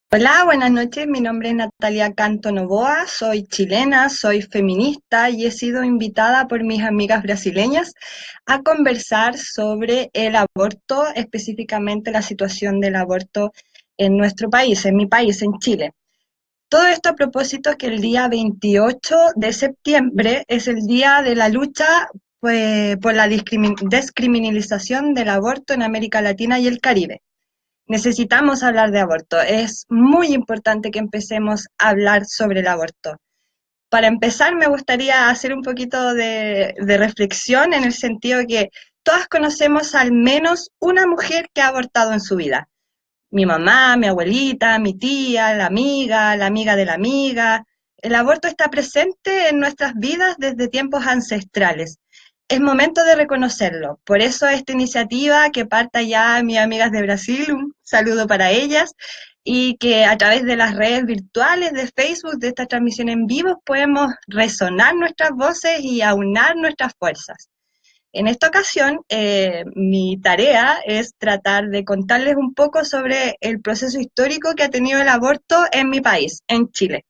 Hola, buenas noches. Mi nombre es Natalia Canto Novoa, soy chilena, soy feminista y he sido invitada por mis amigas brasileñas a conversar sobre el aborto, específicamente la situación del aborto en nuestro país, en mi país, en Chile. Todo esto a propósito que el día 28 de septiembre es el día de la lucha por la descriminalización del aborto en América Latina y el Caribe. Necesitamos hablar de aborto. Es muy importante que empecemos a hablar sobre el aborto. Para empezar, me gustaría hacer un poquito de reflexión en el sentido de que todas conocemos al menos una mujer que ha abortado en su vida. Mi mamá, mi abuelita, mi tía, la amiga de la amiga. El aborto está presente en nuestras vidas desde tiempos ancestrales. Es momento de reconocerlo. Por eso esta iniciativa que parta ya mis amigas de Brasil, un saludo para ellas, y que a través de las redes virtuales de Facebook, de esta transmisión en vivo, podemos resonar nuestras voces y aunar nuestras fuerzas. En esta ocasión, mi tarea es tratar de contarles un poco sobre el proceso histórico que ha tenido el aborto en mi país, en Chile.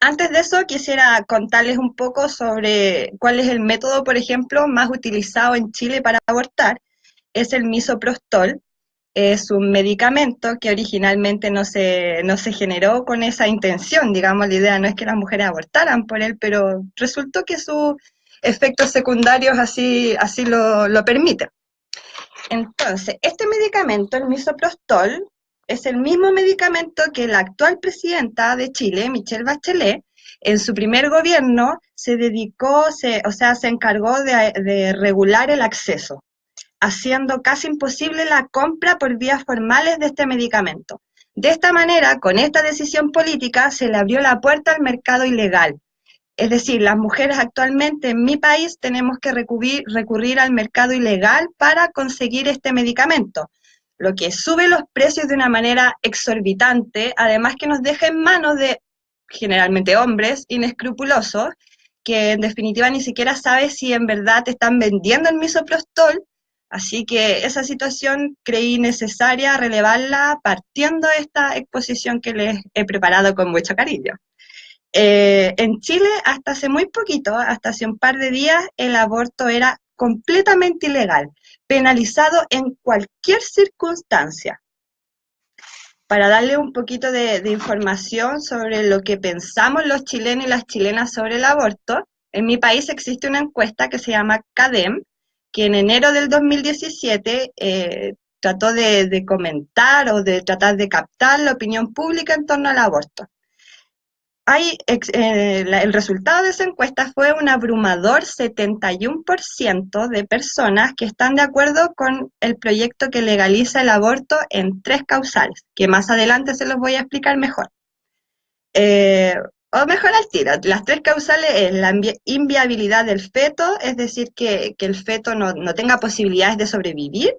Antes de eso, quisiera contarles un poco sobre cuál es el método, por ejemplo, más utilizado en Chile para abortar. Es el misoprostol. Es un medicamento que originalmente no se generó con esa intención, digamos, la idea no es que las mujeres abortaran por él, pero resultó que sus efectos secundarios así lo permiten. Entonces, este medicamento, el misoprostol, es el mismo medicamento que la actual presidenta de Chile, Michelle Bachelet, en su primer gobierno se dedicó, se encargó de regular el acceso, haciendo casi imposible la compra por vías formales de este medicamento. De esta manera, con esta decisión política, se le abrió la puerta al mercado ilegal. Es decir, las mujeres actualmente en mi país tenemos que recurrir al mercado ilegal para conseguir este medicamento, lo que sube los precios de una manera exorbitante, además que nos deja en manos de generalmente hombres inescrupulosos, que en definitiva ni siquiera sabe si en verdad te están vendiendo el misoprostol. Así que esa situación creí necesaria relevarla partiendo de esta exposición que les he preparado con mucho cariño. En Chile, hasta hace muy poquito, hasta hace un par de días, el aborto era completamente ilegal, penalizado en cualquier circunstancia. Para darle un poquito de información sobre lo que pensamos los chilenos y las chilenas sobre el aborto, en mi país existe una encuesta que se llama CADEM, que en enero del 2017 trató de comentar o de tratar de captar la opinión pública en torno al aborto. El resultado de esa encuesta fue un abrumador 71% de personas que están de acuerdo con el proyecto que legaliza el aborto en tres causales, que más adelante se los voy a explicar mejor. Eh, o mejor al tiro, las tres causales es la inviabilidad del feto, es decir, que el feto no tenga posibilidades de sobrevivir,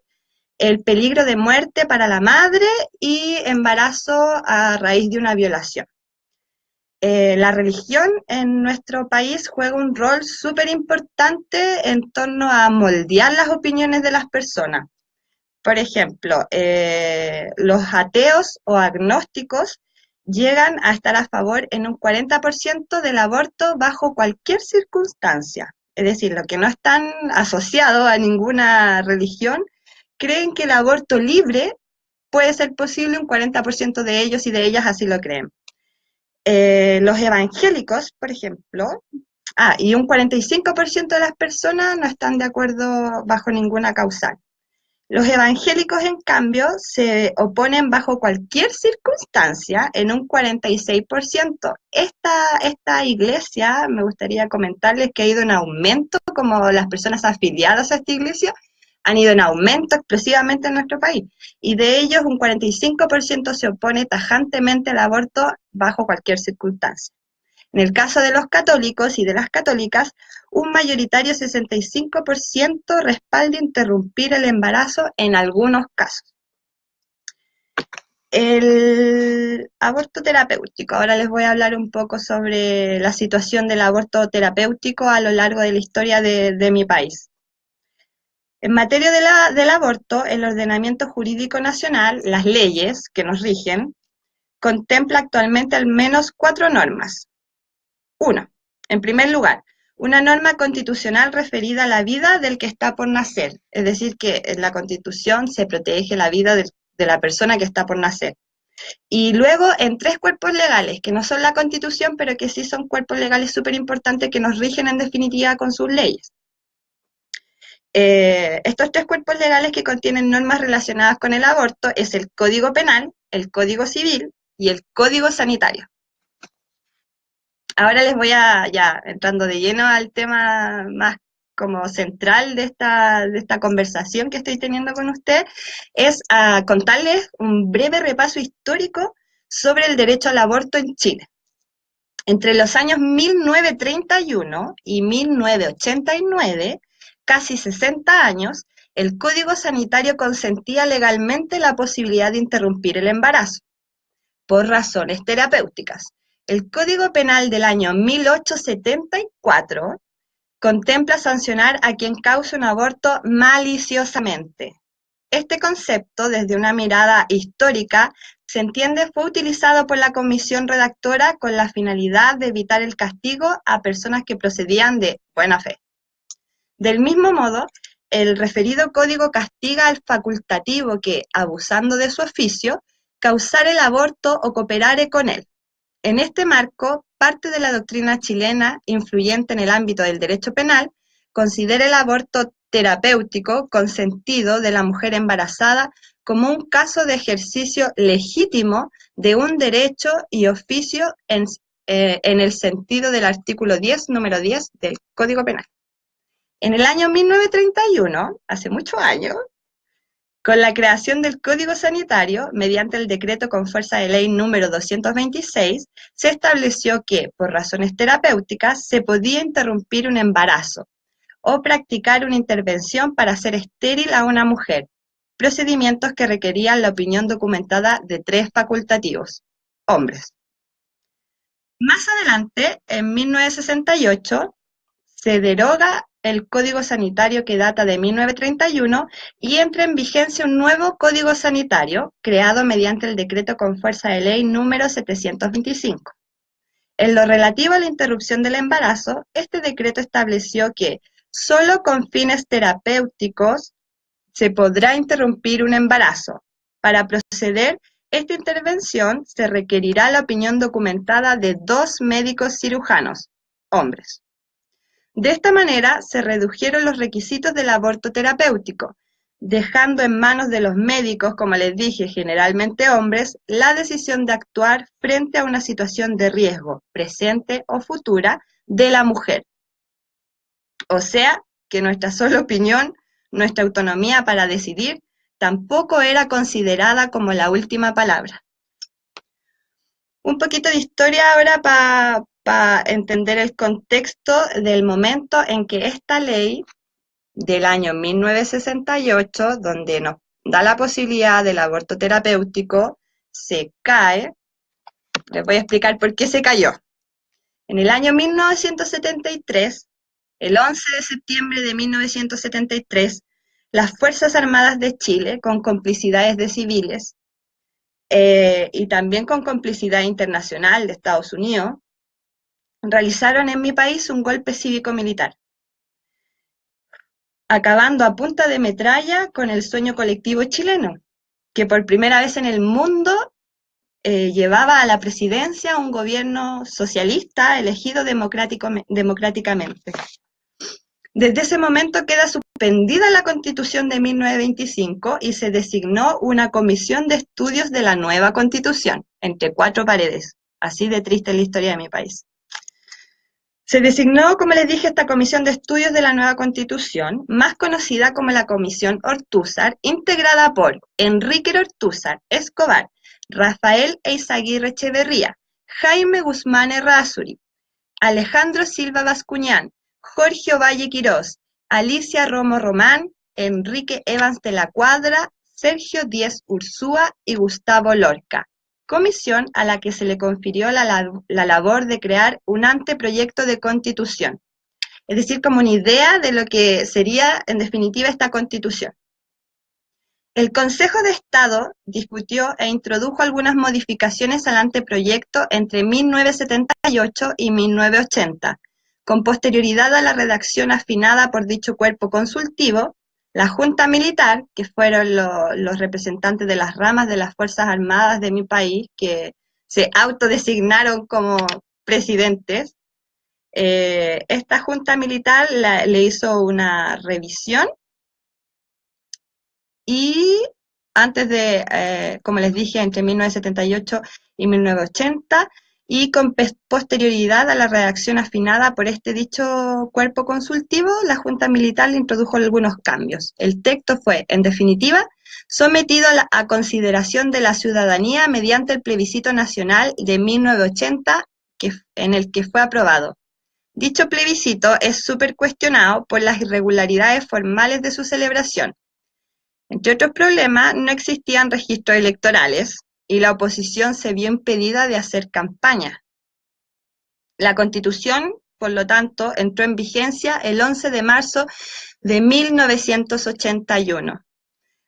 el peligro de muerte para la madre y embarazo a raíz de una violación. La religión en nuestro país juega un rol súper importante en torno a moldear las opiniones de las personas. Por ejemplo, los ateos o agnósticos llegan a estar a favor en un 40% del aborto bajo cualquier circunstancia. Es decir, los que no están asociados a ninguna religión creen que el aborto libre puede ser posible, un 40% de ellos y de ellas así lo creen. Los evangélicos, por ejemplo, y un 45% de las personas no están de acuerdo bajo ninguna causal. Los evangélicos, en cambio, se oponen bajo cualquier circunstancia en un 46%. Esta iglesia, me gustaría comentarles que ha ido en aumento, como las personas afiliadas a esta iglesia han ido en aumento explosivamente en nuestro país. Y de ellos, un 45% se opone tajantemente al aborto bajo cualquier circunstancia. En el caso de los católicos y de las católicas, un mayoritario 65% respalda interrumpir el embarazo en algunos casos. El aborto terapéutico. Ahora les voy a hablar un poco sobre la situación del aborto terapéutico a lo largo de la historia de mi país. En materia del aborto, el ordenamiento jurídico nacional, las leyes que nos rigen, contempla actualmente al menos 4 normas. 1. En primer lugar, una norma constitucional referida a la vida del que está por nacer, es decir, que en la Constitución se protege la vida de la persona que está por nacer. Y luego en 3 cuerpos legales, que no son la Constitución, pero que sí son cuerpos legales súper importantes que nos rigen en definitiva con sus leyes. Estos 3 cuerpos legales que contienen normas relacionadas con el aborto es el Código Penal, el Código Civil y el Código Sanitario. Ahora les voy ya entrando de lleno al tema más como central de esta conversación que estoy teniendo con usted, es a contarles un breve repaso histórico sobre el derecho al aborto en Chile. Entre los años 1931 y 1989, casi 60 años, el Código Sanitario consentía legalmente la posibilidad de interrumpir el embarazo por razones terapéuticas. El Código Penal del año 1874 contempla sancionar a quien cause un aborto maliciosamente. Este concepto, desde una mirada histórica, se entiende fue utilizado por la comisión redactora con la finalidad de evitar el castigo a personas que procedían de buena fe. Del mismo modo, el referido código castiga al facultativo que, abusando de su oficio, causare el aborto o cooperare con él. En este marco, parte de la doctrina chilena, influyente en el ámbito del derecho penal, considera el aborto terapéutico consentido de la mujer embarazada como un caso de ejercicio legítimo de un derecho y oficio en el sentido del artículo 10, número 10 del Código Penal. En el año 1931, hace muchos años, con la creación del Código Sanitario, mediante el decreto con fuerza de ley número 226, se estableció que, por razones terapéuticas, se podía interrumpir un embarazo o practicar una intervención para hacer estéril a una mujer, procedimientos que requerían la opinión documentada de 3 facultativos, hombres. Más adelante, en 1968, se deroga el Código Sanitario que data de 1931 y entra en vigencia un nuevo Código Sanitario creado mediante el decreto con fuerza de ley número 725. En lo relativo a la interrupción del embarazo, este decreto estableció que solo con fines terapéuticos se podrá interrumpir un embarazo. Para proceder esta intervención se requerirá la opinión documentada de 2 médicos cirujanos, hombres. De esta manera se redujeron los requisitos del aborto terapéutico, dejando en manos de los médicos, como les dije, generalmente hombres, la decisión de actuar frente a una situación de riesgo, presente o futura, de la mujer. O sea, que nuestra sola opinión, nuestra autonomía para decidir, tampoco era considerada como la última palabra. Un poquito de historia ahora para entender el contexto del momento en que esta ley del año 1968, donde nos da la posibilidad del aborto terapéutico, se cae. Les voy a explicar por qué se cayó. En el año 1973, el 11 de septiembre de 1973, las Fuerzas Armadas de Chile, con complicidades de civiles, y también con complicidad internacional de Estados Unidos, realizaron en mi país un golpe cívico-militar, acabando a punta de metralla con el sueño colectivo chileno, que por primera vez en el mundo llevaba a la presidencia un gobierno socialista elegido democráticamente. Desde ese momento queda suspendida la Constitución de 1925 y se designó una comisión de estudios de la nueva Constitución, entre 4 paredes. Así de triste es la historia de mi país. Se designó, como les dije, esta comisión de estudios de la nueva Constitución, más conocida como la Comisión Ortúzar, integrada por Enrique Ortúzar Escobar, Rafael Eizaguirre Echeverría, Jaime Guzmán Errázuri, Alejandro Silva Bascuñán, Jorge Ovalle Quirós, Alicia Romo Román, Enrique Evans de la Cuadra, Sergio Díez Ursúa y Gustavo Lorca. Comisión a la que se le confirió la labor de crear un anteproyecto de constitución, es decir, como una idea de lo que sería en definitiva esta constitución. El Consejo de Estado discutió e introdujo algunas modificaciones al anteproyecto entre 1978 y 1980, con posterioridad a la redacción afinada por dicho cuerpo consultivo. La Junta Militar, que fueron los representantes de las ramas de las Fuerzas Armadas de mi país, que se autodesignaron como presidentes, esta Junta Militar le hizo una revisión y antes de, como les dije, entre 1978 y 1980, y con posterioridad a la redacción afinada por este dicho cuerpo consultivo, la Junta Militar le introdujo algunos cambios. El texto fue, en definitiva, sometido a consideración de la ciudadanía mediante el plebiscito nacional de 1980, en el que fue aprobado. Dicho plebiscito es súper cuestionado por las irregularidades formales de su celebración. Entre otros problemas, no existían registros electorales y la oposición se vio impedida de hacer campaña. La Constitución, por lo tanto, entró en vigencia el 11 de marzo de 1981.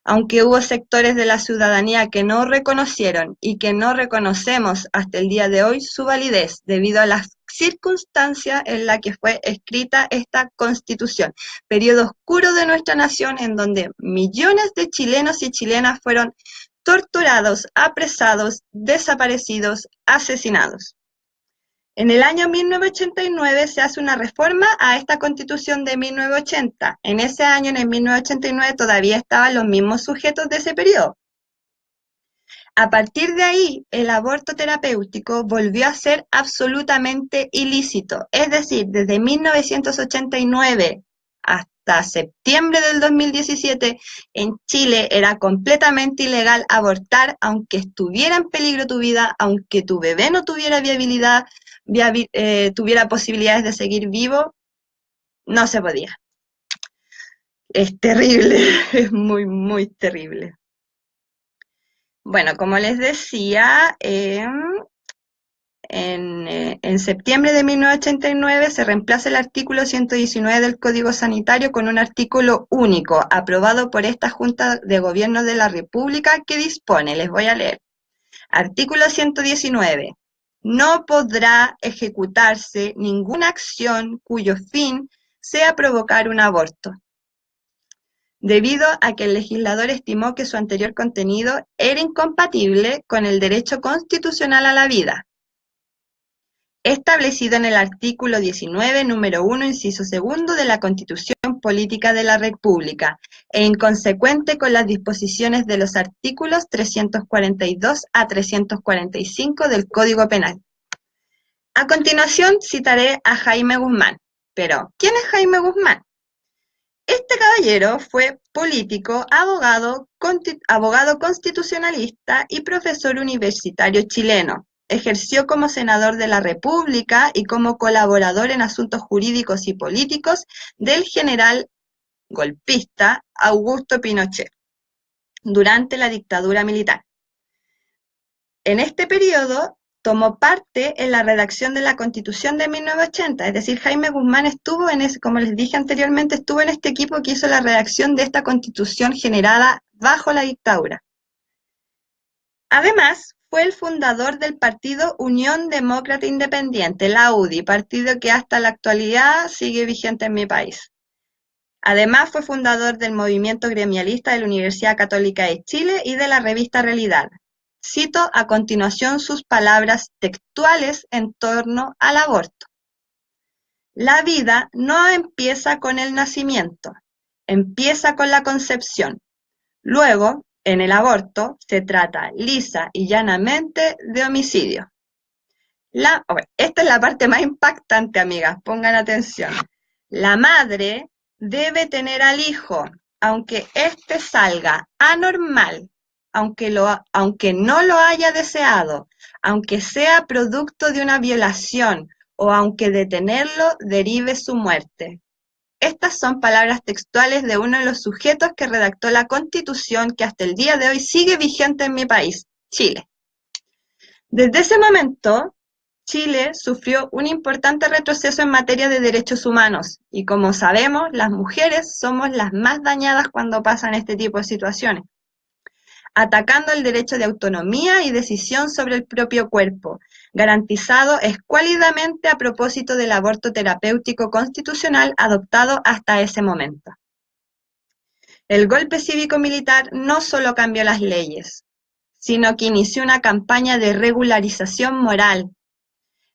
Aunque hubo sectores de la ciudadanía que no reconocieron y que no reconocemos hasta el día de hoy su validez debido a las circunstancias en la que fue escrita esta Constitución, periodo oscuro de nuestra nación en donde millones de chilenos y chilenas fueron torturados, apresados, desaparecidos, asesinados. En el año 1989 se hace una reforma a esta Constitución de 1980. En ese año, en el 1989, todavía estaban los mismos sujetos de ese periodo. A partir de ahí, el aborto terapéutico volvió a ser absolutamente ilícito. Es decir, desde 1989 hasta septiembre del 2017, en Chile era completamente ilegal abortar, aunque estuviera en peligro tu vida, aunque tu bebé no tuviera viabilidad, tuviera posibilidades de seguir vivo, no se podía. Es terrible, es muy, muy terrible. Bueno, como les decía, en septiembre de 1989 se reemplaza el artículo 119 del Código Sanitario con un artículo único, aprobado por esta Junta de Gobierno de la República, que dispone, les voy a leer. Artículo 119. No podrá ejecutarse ninguna acción cuyo fin sea provocar un aborto, debido a que el legislador estimó que su anterior contenido era incompatible con el derecho constitucional a la vida, establecido en el artículo 19, número 1, inciso segundo de la Constitución Política de la República, e inconsecuente con las disposiciones de los artículos 342 a 345 del Código Penal. A continuación citaré a Jaime Guzmán. Pero, ¿quién es Jaime Guzmán? Este caballero fue político, abogado constitucionalista y profesor universitario chileno. Ejerció como senador de la República y como colaborador en asuntos jurídicos y políticos del general golpista Augusto Pinochet durante la dictadura militar. En este periodo tomó parte en la redacción de la Constitución de 1980, es decir, Jaime Guzmán estuvo como les dije anteriormente, estuvo en este equipo que hizo la redacción de esta Constitución generada bajo la dictadura. Además, fue el fundador del partido Unión Demócrata Independiente, la UDI, partido que hasta la actualidad sigue vigente en mi país. Además, fue fundador del movimiento gremialista de la Universidad Católica de Chile y de la revista Realidad. Cito a continuación sus palabras textuales en torno al aborto. La vida no empieza con el nacimiento, empieza con la concepción. Luego, en el aborto, se trata lisa y llanamente de homicidio. Esta es la parte más impactante, amigas, pongan atención. La madre debe tener al hijo, aunque éste salga anormal, aunque no lo haya deseado, aunque sea producto de una violación o aunque detenerlo derive su muerte. Estas son palabras textuales de uno de los sujetos que redactó la Constitución que hasta el día de hoy sigue vigente en mi país, Chile. Desde ese momento, Chile sufrió un importante retroceso en materia de derechos humanos y como sabemos, las mujeres somos las más dañadas cuando pasan este tipo de situaciones. atacando el derecho de autonomía y decisión sobre el propio cuerpo, garantizado escuálidamente a propósito del aborto terapéutico constitucional adoptado hasta ese momento. El golpe cívico-militar no solo cambió las leyes, sino que inició una campaña de regularización moral.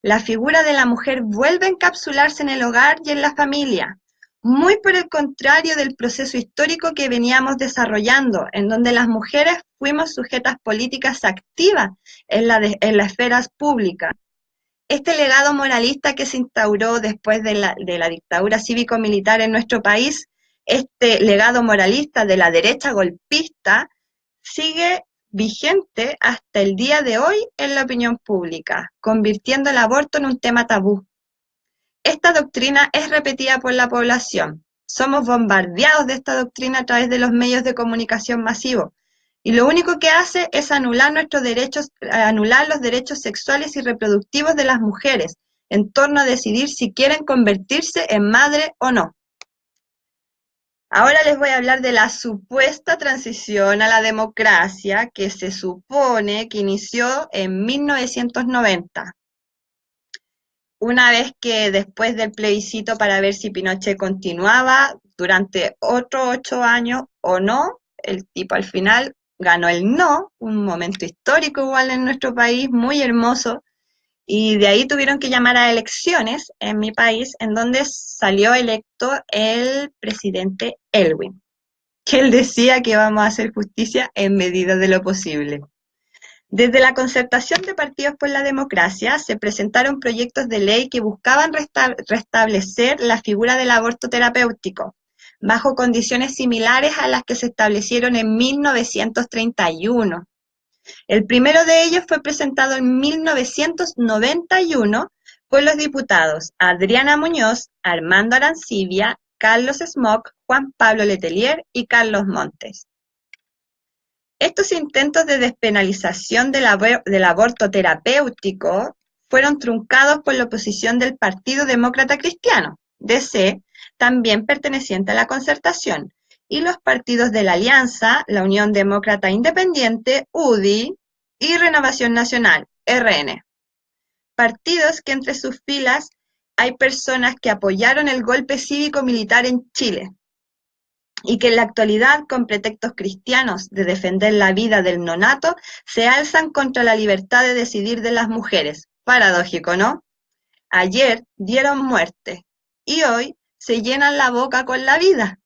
La figura de la mujer vuelve a encapsularse en el hogar y en la familia, muy por el contrario del proceso histórico que veníamos desarrollando, en donde las mujeres fuimos sujetas políticas activas en la esfera pública. Este legado moralista que se instauró después de la dictadura cívico-militar en nuestro país, este legado moralista de la derecha golpista, sigue vigente hasta el día de hoy en la opinión pública, convirtiendo el aborto en un tema tabú. Esta doctrina es repetida por la población. Somos bombardeados de esta doctrina a través de los medios de comunicación masivos. Y lo único que hace es anular nuestros derechos, anular los derechos sexuales y reproductivos de las mujeres en torno a decidir si quieren convertirse en madre o no. Ahora les voy a hablar de la supuesta transición a la democracia que se supone que inició en 1990. Una vez que después del plebiscito para ver si Pinochet continuaba durante otros 8 años o no, el tipo al final ganó el no, un momento histórico igual en nuestro país, muy hermoso, y de ahí tuvieron que llamar a elecciones en mi país, en donde salió electo el presidente Elwin, que él decía que íbamos a hacer justicia en medida de lo posible. Desde la concertación de Partidos por la Democracia se presentaron proyectos de ley que buscaban restablecer la figura del aborto terapéutico, bajo condiciones similares a las que se establecieron en 1931. El primero de ellos fue presentado en 1991 por los diputados Adriana Muñoz, Armando Arancibia, Carlos Smock, Juan Pablo Letelier y Carlos Montes. Estos intentos de despenalización del aborto terapéutico fueron truncados por la oposición del Partido Demócrata Cristiano, DC, también perteneciente a la Concertación, y los partidos de la Alianza, la Unión Demócrata Independiente, UDI, y Renovación Nacional, RN. Partidos que entre sus filas hay personas que apoyaron el golpe cívico-militar en Chile, y que en la actualidad, con pretextos cristianos de defender la vida del nonato, se alzan contra la libertad de decidir de las mujeres. Paradójico, ¿no? Ayer dieron muerte y hoy se llenan la boca con la vida.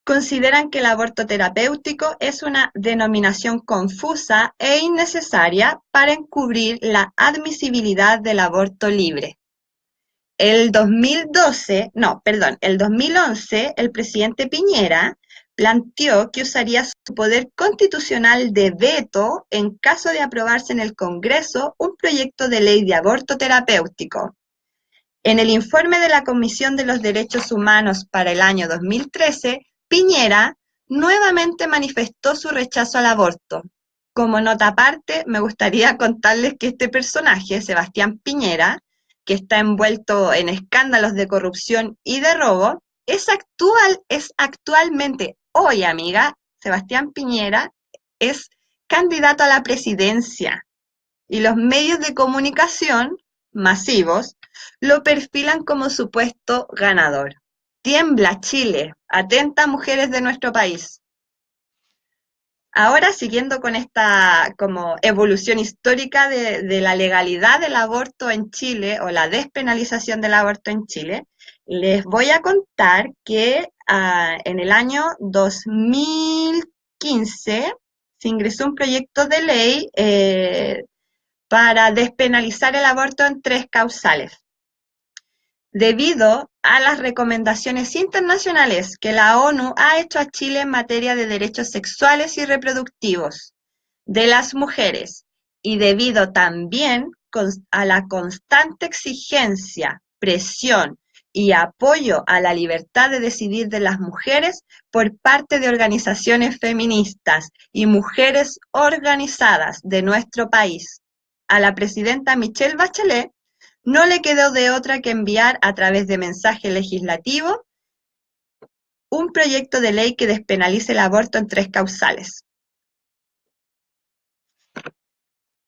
Consideran que el aborto terapéutico es una denominación confusa e innecesaria para encubrir la admisibilidad del aborto libre. El 2011, el presidente Piñera planteó que usaría su poder constitucional de veto en caso de aprobarse en el Congreso un proyecto de ley de aborto terapéutico. En el informe de la Comisión de los Derechos Humanos para el año 2013, Piñera nuevamente manifestó su rechazo al aborto. Como nota aparte, me gustaría contarles que este personaje, Sebastián Piñera, que está envuelto en escándalos de corrupción y de robo, es actualmente, hoy amiga, Sebastián Piñera es candidato a la presidencia y los medios de comunicación masivos lo perfilan como supuesto ganador. Tiembla Chile, atenta mujeres de nuestro país. Ahora, siguiendo con esta como evolución histórica de la legalidad del aborto en Chile o la despenalización del aborto en Chile, les voy a contar que en el año 2015 se ingresó un proyecto de ley para despenalizar el aborto en 3 causales. Debido a las recomendaciones internacionales que la ONU ha hecho a Chile en materia de derechos sexuales y reproductivos de las mujeres y debido también a la constante exigencia, presión y apoyo a la libertad de decidir de las mujeres por parte de organizaciones feministas y mujeres organizadas de nuestro país, a la presidenta Michelle Bachelet no le quedó de otra que enviar a través de mensaje legislativo un proyecto de ley que despenalice el aborto en 3 causales.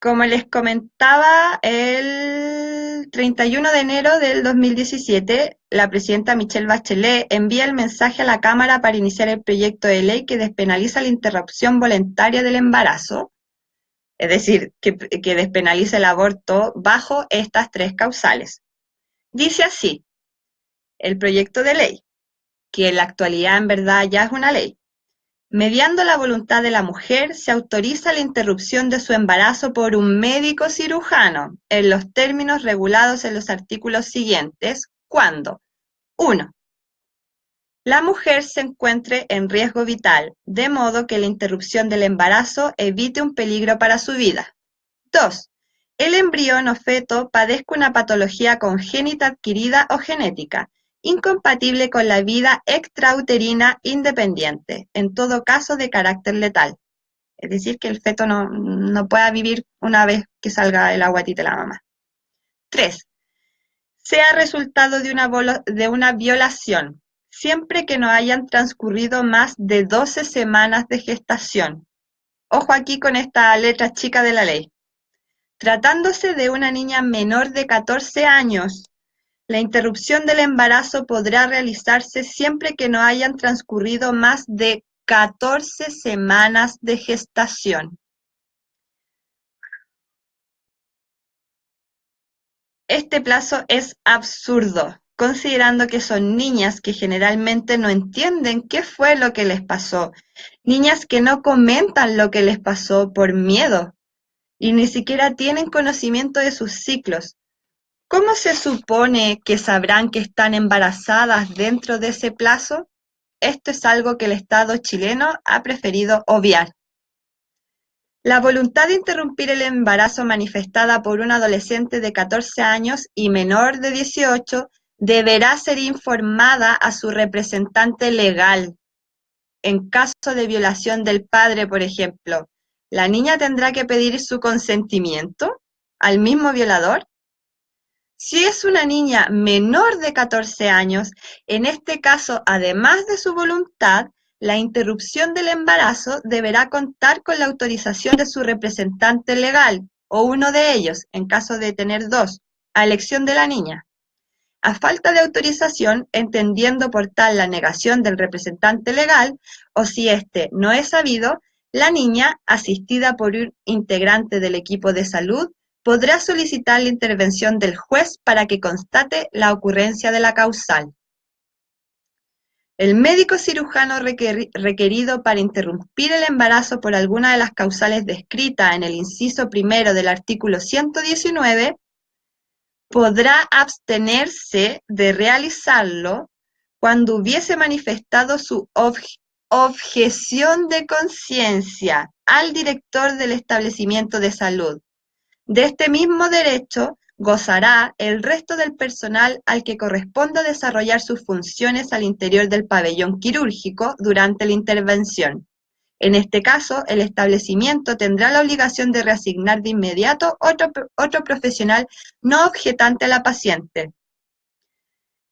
Como les comentaba, el 31 de enero del 2017, la presidenta Michelle Bachelet envía el mensaje a la Cámara para iniciar el proyecto de ley que despenaliza la interrupción voluntaria del embarazo, es decir, que despenaliza el aborto bajo estas tres causales. Dice así, el proyecto de ley, que en la actualidad en verdad ya es una ley. Mediando la voluntad de la mujer, se autoriza la interrupción de su embarazo por un médico cirujano, en los términos regulados en los artículos siguientes, cuando 1. La mujer se encuentre en riesgo vital, de modo que la interrupción del embarazo evite un peligro para su vida. 2. El embrión o feto padezca una patología congénita adquirida o genética, incompatible con la vida extrauterina independiente, en todo caso de carácter letal. Es decir, que el feto no pueda vivir una vez que salga el aguatito de la mamá. 3. Sea resultado de una violación, siempre que no hayan transcurrido más de 12 semanas de gestación. Ojo aquí con esta letra chica de la ley. Tratándose de una niña menor de 14 años, la interrupción del embarazo podrá realizarse siempre que no hayan transcurrido más de 14 semanas de gestación. Este plazo es absurdo, considerando que son niñas que generalmente no entienden qué fue lo que les pasó, niñas que no comentan lo que les pasó por miedo y ni siquiera tienen conocimiento de sus ciclos. ¿Cómo se supone que sabrán que están embarazadas dentro de ese plazo? Esto es algo que el Estado chileno ha preferido obviar. La voluntad de interrumpir el embarazo manifestada por un adolescente de 14 años y menor de 18 deberá ser informada a su representante legal. En caso de violación del padre, por ejemplo, ¿la niña tendrá que pedir su consentimiento al mismo violador? Si es una niña menor de 14 años, en este caso, además de su voluntad, la interrupción del embarazo deberá contar con la autorización de su representante legal, o uno de ellos, en caso de tener dos, a elección de la niña. A falta de autorización, entendiendo por tal la negación del representante legal, o si éste no es sabido, la niña, asistida por un integrante del equipo de salud, podrá solicitar la intervención del juez para que constate la ocurrencia de la causal. El médico cirujano requerido para interrumpir el embarazo por alguna de las causales descritas en el inciso primero del artículo 119 podrá abstenerse de realizarlo cuando hubiese manifestado su objeción de conciencia al director del establecimiento de salud. De este mismo derecho gozará el resto del personal al que corresponda desarrollar sus funciones al interior del pabellón quirúrgico durante la intervención. En este caso, el establecimiento tendrá la obligación de reasignar de inmediato otro profesional no objetante a la paciente.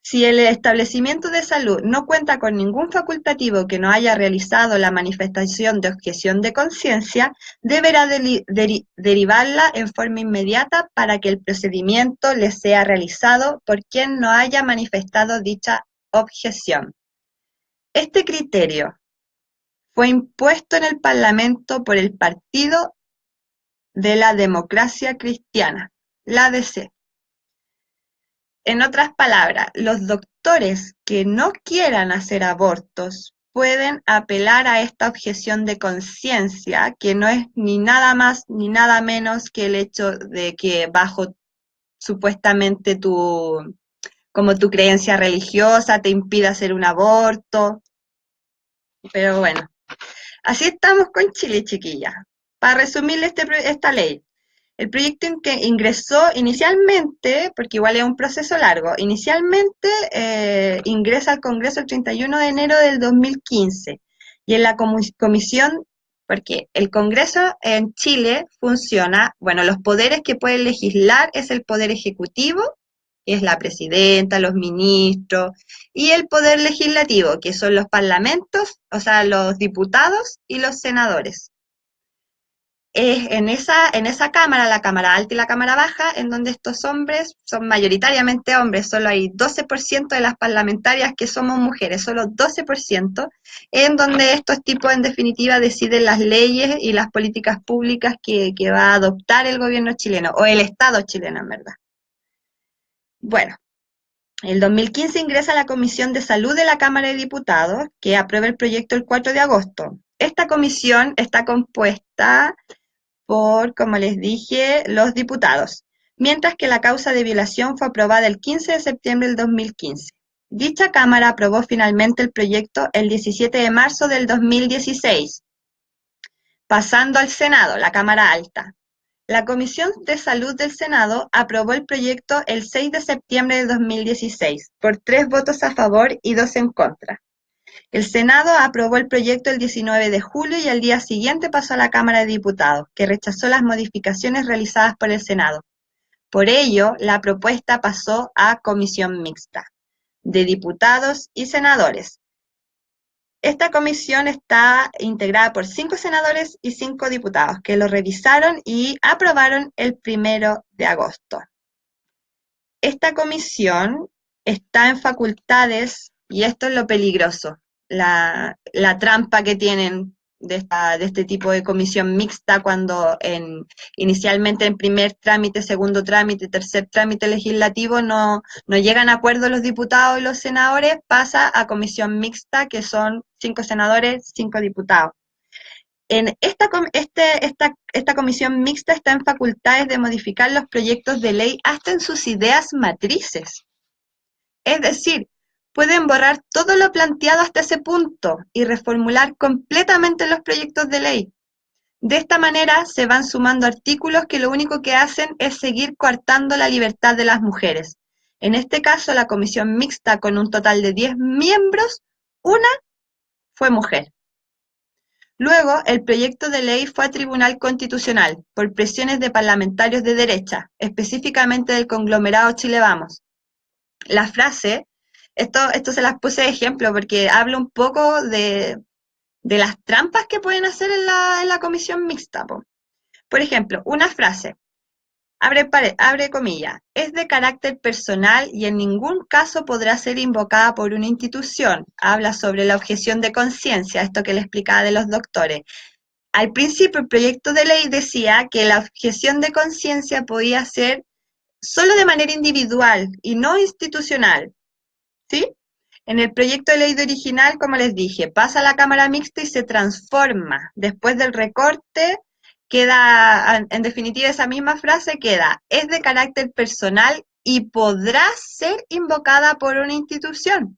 Si el establecimiento de salud no cuenta con ningún facultativo que no haya realizado la manifestación de objeción de conciencia, deberá derivarla en forma inmediata para que el procedimiento le sea realizado por quien no haya manifestado dicha objeción. Este criterio fue impuesto en el Parlamento por el Partido de la Democracia Cristiana, la DC. En otras palabras, los doctores que no quieran hacer abortos pueden apelar a esta objeción de conciencia, que no es ni nada más ni nada menos que el hecho de que bajo supuestamente como tu creencia religiosa te impida hacer un aborto. Pero bueno, así estamos con Chile, chiquilla. Para resumirle esta ley, el proyecto que ingresó inicialmente, porque igual es un proceso largo, inicialmente ingresa al Congreso el 31 de enero del 2015 y en la comisión, porque el Congreso en Chile funciona, bueno, los poderes que pueden legislar es el poder ejecutivo, que es la presidenta, los ministros, y el poder legislativo, que son los parlamentos, o sea, los diputados y los senadores. Es en esa cámara, la cámara alta y la cámara baja, en donde estos hombres son mayoritariamente hombres, solo hay 12% de las parlamentarias que somos mujeres, solo 12%, en donde estos tipos en definitiva deciden las leyes y las políticas públicas que va a adoptar el gobierno chileno, o el Estado chileno en verdad. Bueno, el 2015 ingresa a la Comisión de Salud de la Cámara de Diputados, que aprueba el proyecto el 4 de agosto. Esta comisión está compuesta por, como les dije, los diputados, mientras que la causa de violación fue aprobada el 15 de septiembre del 2015. Dicha Cámara aprobó finalmente el proyecto el 17 de marzo del 2016, pasando al Senado, la Cámara Alta. La Comisión de Salud del Senado aprobó el proyecto el 6 de septiembre de 2016, por 3 votos a favor y 2 en contra. El Senado aprobó el proyecto el 19 de julio y al día siguiente pasó a la Cámara de Diputados, que rechazó las modificaciones realizadas por el Senado. Por ello, la propuesta pasó a comisión mixta, de diputados y senadores. Esta comisión está integrada por 5 senadores y 5 diputados, que lo revisaron y aprobaron el 1 de agosto. Esta comisión está en facultades, y esto es lo peligroso, la trampa que tienen de este tipo de comisión mixta cuando inicialmente en primer trámite, segundo trámite, tercer trámite legislativo no llegan a acuerdo los diputados y los senadores, pasa a comisión mixta que son 5 senadores, 5 diputados. Esta comisión mixta está en facultades de modificar los proyectos de ley hasta en sus ideas matrices. Es decir, pueden borrar todo lo planteado hasta ese punto y reformular completamente los proyectos de ley. De esta manera se van sumando artículos que lo único que hacen es seguir coartando la libertad de las mujeres. En este caso, la comisión mixta, con un total de 10 miembros, una fue mujer. Luego, el proyecto de ley fue a Tribunal Constitucional por presiones de parlamentarios de derecha, específicamente del conglomerado Chile Vamos. La frase, esto se las puse de ejemplo porque habla un poco de las trampas que pueden hacer en la comisión mixta. Por ejemplo, una frase, abre comillas, es de carácter personal y en ningún caso podrá ser invocada por una institución. Habla sobre la objeción de conciencia, esto que le explicaba de los doctores. Al principio el proyecto de ley decía que la objeción de conciencia podía ser solo de manera individual y no institucional, ¿sí? En el proyecto de ley de original, como les dije, pasa a la Cámara Mixta y se transforma. Después del recorte, queda, en definitiva, esa misma frase queda, es de carácter personal y podrá ser invocada por una institución.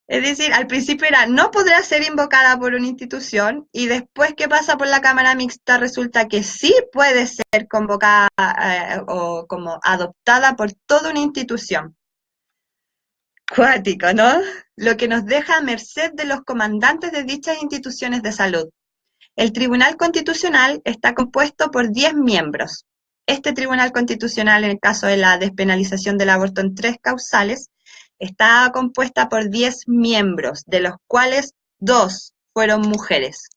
Es decir, al principio era no podrá ser invocada por una institución y después que pasa por la Cámara Mixta resulta que sí puede ser convocada o como adoptada por toda una institución. Cuático, ¿no? Lo que nos deja a merced de los comandantes de dichas instituciones de salud. El Tribunal Constitucional está compuesto por 10 miembros. Este Tribunal Constitucional, en el caso de la despenalización del aborto en 3 causales, está compuesta por 10 miembros, de los cuales 2 fueron mujeres.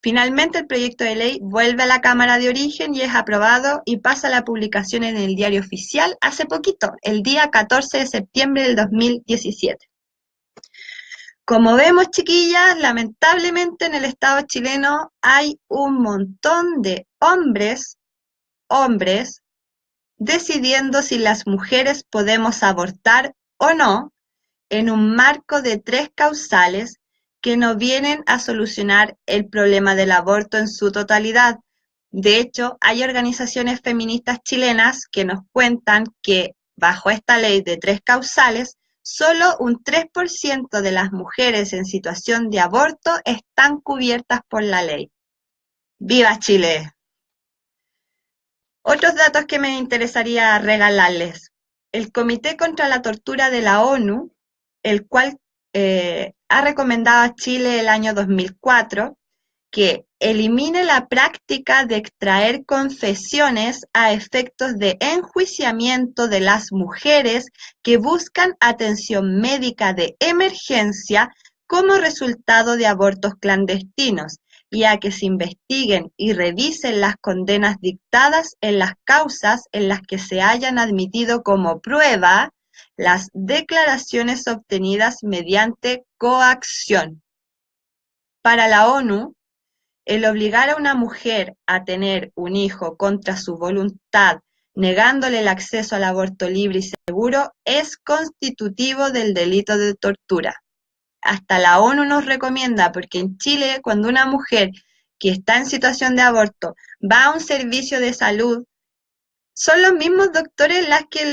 Finalmente, el proyecto de ley vuelve a la Cámara de Origen y es aprobado y pasa a la publicación en el Diario Oficial hace poquito, el día 14 de septiembre del 2017. Como vemos, chiquillas, lamentablemente en el Estado chileno hay un montón de hombres decidiendo si las mujeres podemos abortar o no en un marco de 3 causales que no vienen a solucionar el problema del aborto en su totalidad. De hecho, hay organizaciones feministas chilenas que nos cuentan que bajo esta ley de 3 causales, solo un 3% de las mujeres en situación de aborto están cubiertas por la ley. ¡Viva Chile! Otros datos que me interesaría regalarles. El Comité contra la Tortura de la ONU, el cual ha recomendado a Chile el año 2004 que elimine la práctica de extraer confesiones a efectos de enjuiciamiento de las mujeres que buscan atención médica de emergencia como resultado de abortos clandestinos, y a que se investiguen y revisen las condenas dictadas en las causas en las que se hayan admitido como prueba las declaraciones obtenidas mediante coacción. Para la ONU, el obligar a una mujer a tener un hijo contra su voluntad, negándole el acceso al aborto libre y seguro, es constitutivo del delito de tortura. Hasta la ONU nos recomienda, porque en Chile, cuando una mujer que está en situación de aborto va a un servicio de salud, son los mismos doctores las que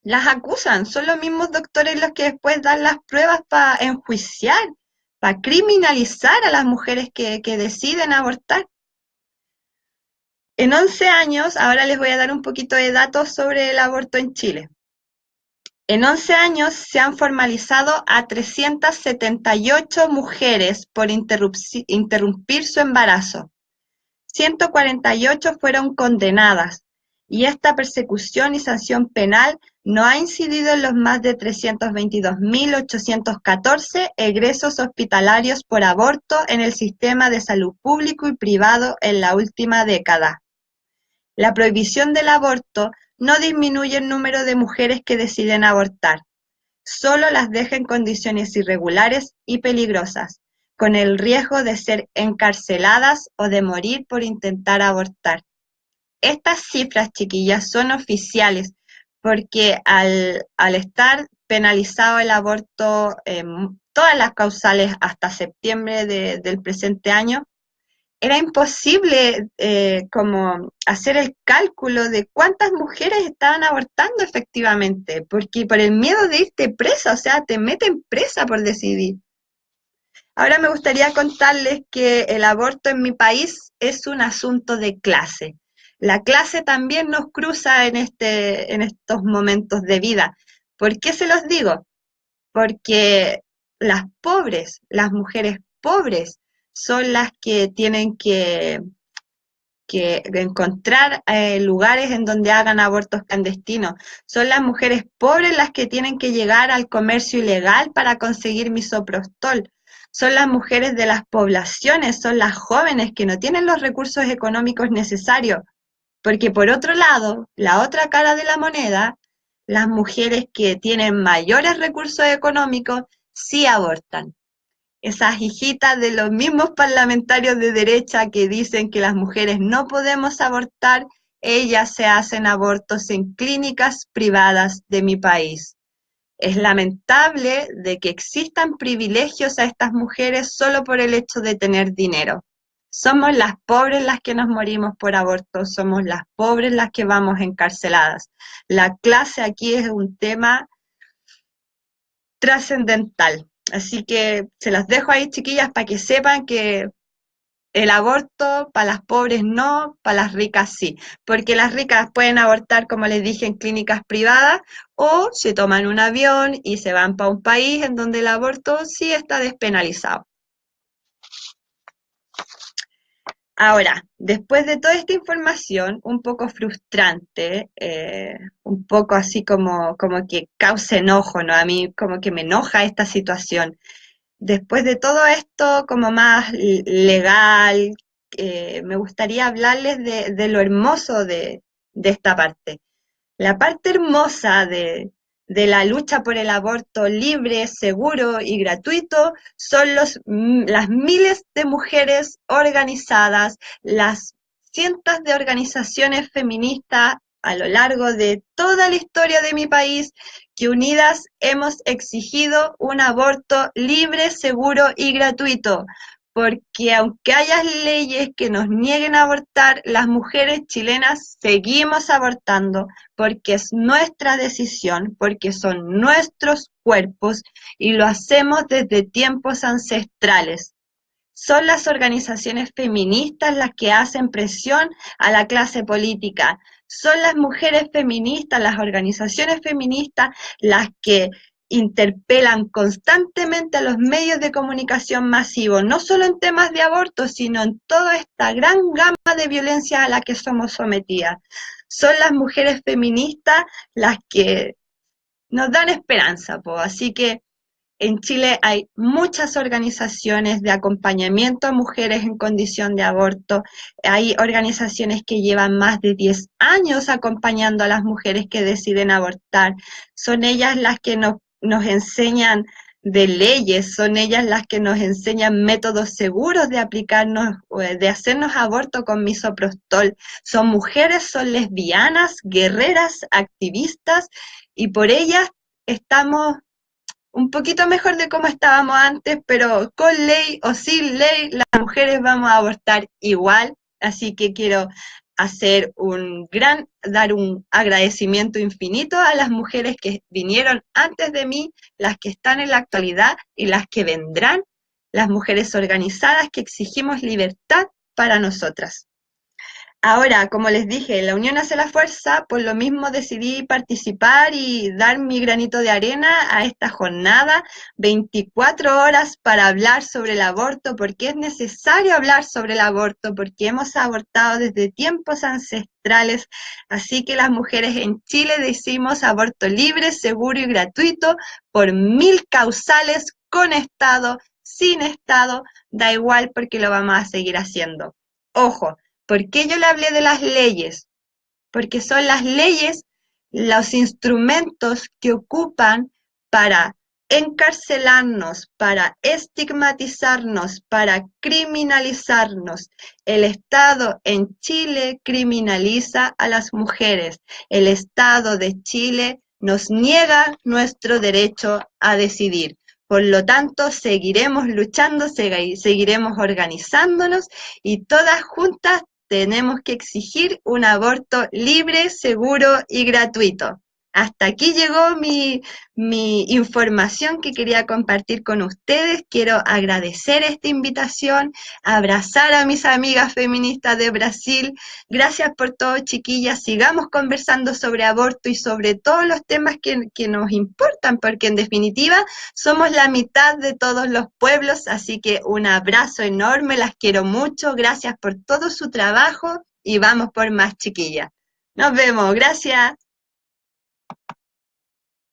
las acusan, son los mismos doctores los que después dan las pruebas para enjuiciar, para criminalizar a las mujeres que deciden abortar. En 11 años, ahora les voy a dar un poquito de datos sobre el aborto en Chile. En 11 años se han formalizado a 378 mujeres por interrumpir su embarazo. 148 fueron condenadas, y esta persecución y sanción penal no ha incidido en los más de 322.814 egresos hospitalarios por aborto en el sistema de salud público y privado en la última década. La prohibición del aborto no disminuye el número de mujeres que deciden abortar, solo las deja en condiciones irregulares y peligrosas, con el riesgo de ser encarceladas o de morir por intentar abortar. Estas cifras, chiquillas, son oficiales, porque al estar penalizado el aborto en todas las causales hasta septiembre del presente año, era imposible como hacer el cálculo de cuántas mujeres estaban abortando efectivamente, porque por el miedo de irte presa, o sea, te meten presa por decidir. Ahora me gustaría contarles que el aborto en mi país es un asunto de clase. La clase también nos cruza en estos momentos de vida. ¿Por qué se los digo? Porque las pobres, las mujeres pobres, son las que tienen que encontrar lugares en donde hagan abortos clandestinos. Son las mujeres pobres las que tienen que llegar al comercio ilegal para conseguir misoprostol. Son las mujeres de las poblaciones, son las jóvenes que no tienen los recursos económicos necesarios. Porque por otro lado, la otra cara de la moneda, las mujeres que tienen mayores recursos económicos sí abortan. Esas hijitas de los mismos parlamentarios de derecha que dicen que las mujeres no podemos abortar, ellas se hacen abortos en clínicas privadas de mi país. Es lamentable de que existan privilegios a estas mujeres solo por el hecho de tener dinero. Somos las pobres las que nos morimos por aborto, somos las pobres las que vamos encarceladas. La clase aquí es un tema trascendental. Así que se las dejo ahí, chiquillas, para que sepan que el aborto para las pobres no, para las ricas sí, porque las ricas pueden abortar, como les dije, en clínicas privadas o se toman un avión y se van para un país en donde el aborto sí está despenalizado. Ahora, después de toda esta información, un poco frustrante, un poco así como que causa enojo, ¿no? A mí como que me enoja esta situación. Después de todo esto, como más legal, me gustaría hablarles de lo hermoso de esta parte. La parte hermosa de la lucha por el aborto libre, seguro y gratuito son las miles de mujeres organizadas, las cientos de organizaciones feministas a lo largo de toda la historia de mi país que unidas hemos exigido un aborto libre, seguro y gratuito, porque aunque haya leyes que nos nieguen a abortar, las mujeres chilenas seguimos abortando porque es nuestra decisión, porque son nuestros cuerpos y lo hacemos desde tiempos ancestrales. Son las organizaciones feministas las que hacen presión a la clase política. Son las mujeres feministas, las organizaciones feministas, las que interpelan constantemente a los medios de comunicación masivos, no solo en temas de aborto, sino en toda esta gran gama de violencia a la que somos sometidas. Son las mujeres feministas las que nos dan esperanza, po. Así que En Chile hay muchas organizaciones de acompañamiento a mujeres en condición de aborto. Hay organizaciones que llevan más de 10 años acompañando a las mujeres que deciden abortar. Son ellas las que nos enseñan de leyes, son ellas las que nos enseñan métodos seguros de aplicarnos, de hacernos aborto con misoprostol. Son mujeres, son lesbianas, guerreras, activistas, y por ellas estamos un poquito mejor de cómo estábamos antes, pero con ley o sin ley, las mujeres vamos a abortar igual, así que quiero dar un agradecimiento infinito a las mujeres que vinieron antes de mí, las que están en la actualidad y las que vendrán, las mujeres organizadas que exigimos libertad para nosotras. Ahora, como les dije, la unión hace la fuerza, por lo mismo decidí participar y dar mi granito de arena a esta jornada, 24 horas para hablar sobre el aborto, porque es necesario hablar sobre el aborto, porque hemos abortado desde tiempos ancestrales, así que las mujeres en Chile decimos aborto libre, seguro y gratuito por 1000 causales, con Estado, sin Estado, da igual porque lo vamos a seguir haciendo. Ojo. ¿Por qué yo le hablé de las leyes? Porque son las leyes los instrumentos que ocupan para encarcelarnos, para estigmatizarnos, para criminalizarnos. El Estado en Chile criminaliza a las mujeres. El Estado de Chile nos niega nuestro derecho a decidir. Por lo tanto, seguiremos luchando, seguiremos organizándonos y todas juntas tenemos que exigir un aborto libre, seguro y gratuito. Hasta aquí llegó mi información que quería compartir con ustedes. Quiero agradecer esta invitación, abrazar a mis amigas feministas de Brasil. Gracias por todo, chiquillas. Sigamos conversando sobre aborto y sobre todos los temas que nos importan, porque en definitiva somos la mitad de todos los pueblos, así que un abrazo enorme, las quiero mucho, gracias por todo su trabajo y vamos por más, chiquillas. Nos vemos, gracias.